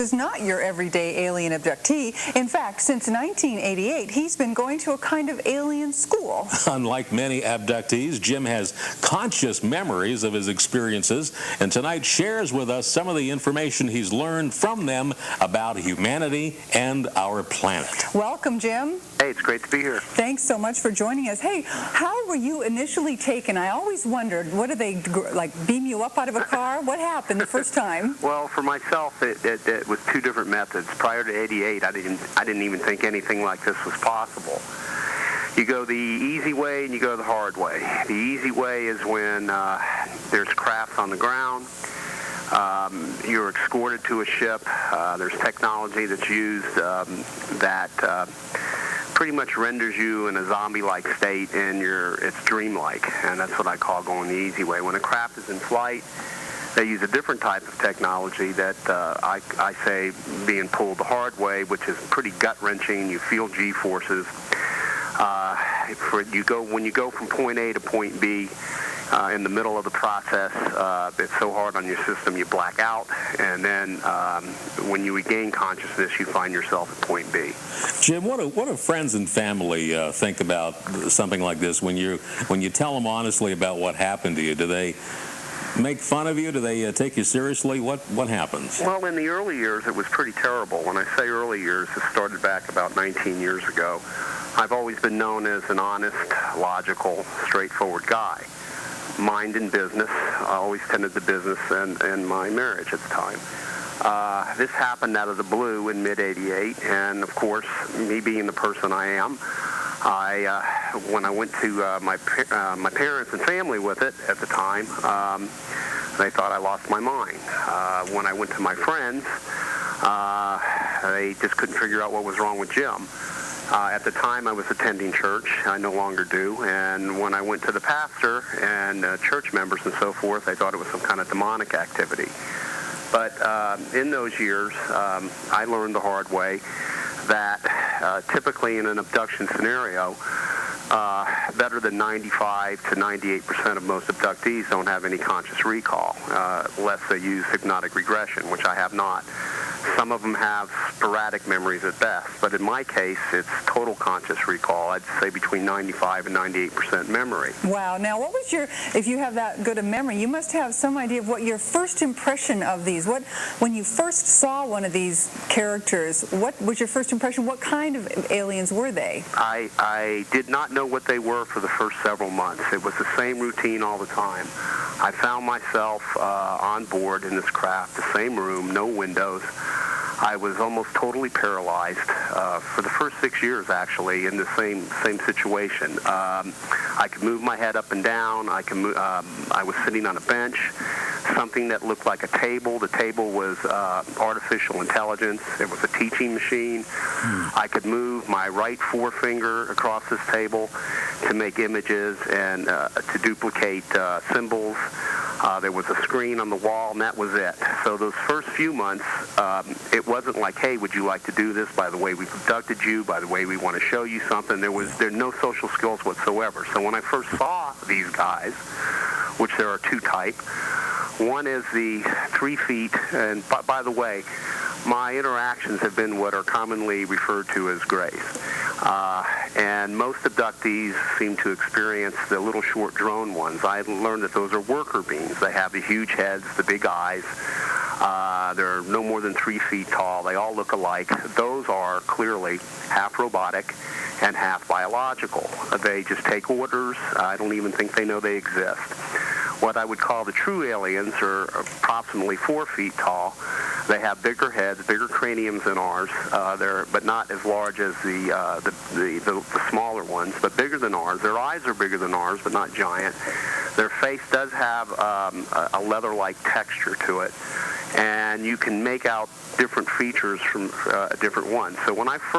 Is not your everyday alien abductee. In fact, since 1988, he's been going to a kind of alien school. Unlike many abductees, Jim has conscious memories of his experiences, and tonight shares with us some of the information he's learned from them about humanity and our planet. Welcome, Jim. Hey, it's great to be here. Thanks so much for joining us. Hey, how were you initially taken? I always wondered, what do they, like, beam you up out of a car? What happened the first time? Well, for myself, it was two different methods. Prior to '88, I didn't even think anything like this was possible. You go the easy way and you go the hard way. The easy way is when there's crafts on the ground. You're escorted to a ship. There's technology that's used that pretty much renders you in a zombie-like state, and it's dreamlike, and that's what I call going the easy way. When a craft is in flight, they use a different type of technology that I say being pulled the hard way, which is pretty gut-wrenching. You feel G-forces. When you go from point A to point B, in the middle of the process, it's so hard on your system you black out, and then when you regain consciousness, you find yourself at point B. Jim, what do friends and family think about something like this? When you tell them honestly about what happened to you, do they make fun of you? Do they take you seriously? What happens? Well, in the early years, it was pretty terrible. When I say early years, it started back about 19 years ago. I've always been known as an honest, logical, straightforward guy. Mind in business. I always tended to business and my marriage at the time. This happened out of the blue in mid-'88, and of course, me being the person I am, when I went to my parents and family with it at the time, they thought I lost my mind. When I went to my friends, they just couldn't figure out what was wrong with Jim. At the time, I was attending church. I no longer do. And when I went to the pastor and church members and so forth, they thought it was some kind of demonic activity. But in those years, I learned the hard way that typically in an abduction scenario, better than 95 to 98% of most abductees don't have any conscious recall, unless they use hypnotic regression, which I have not. Some of them have sporadic memories at best, but in my case, it's total conscious recall. I'd say between 95 and 98% memory. Wow. Now, what was if you have that good a memory, you must have some idea of what your first impression of these, when you first saw one of these characters, what was your first impression? What kind of aliens were they? I did not know what they were for the first several months. It was the same routine all the time. I found myself on board in this craft, the same room, no windows. I was almost totally paralyzed for the first 6 years, actually, in the same situation. I could move my head up and down. I was sitting on a bench, something that looked like a table. The table was artificial intelligence. It was a teaching machine. I could move my right forefinger across this table to make images and to duplicate symbols. There was a screen on the wall, and that was it. So those first few months, it wasn't like, hey, would you like to do this? By the way, we've abducted you. By the way, we want to show you something. There are no social skills whatsoever. So when I first saw these guys, which there are two types, one is the 3 feet, and by the way, my interactions have been what are commonly referred to as grays. And most abductees seem to experience the little short drone ones. I learned that those are worker beings. They have the huge heads, the big eyes. They're no more than 3 feet tall. They all look alike. Those are clearly half robotic and half biological. They just take orders. I don't even think they know they exist. What I would call the true aliens are approximately 4 feet tall. They have bigger heads, bigger craniums than ours, but not as large as the smaller ones, but bigger than ours. Their eyes are bigger than ours, but not giant. Their face does have a leather-like texture to it, and you can make out different features from different ones. So when I first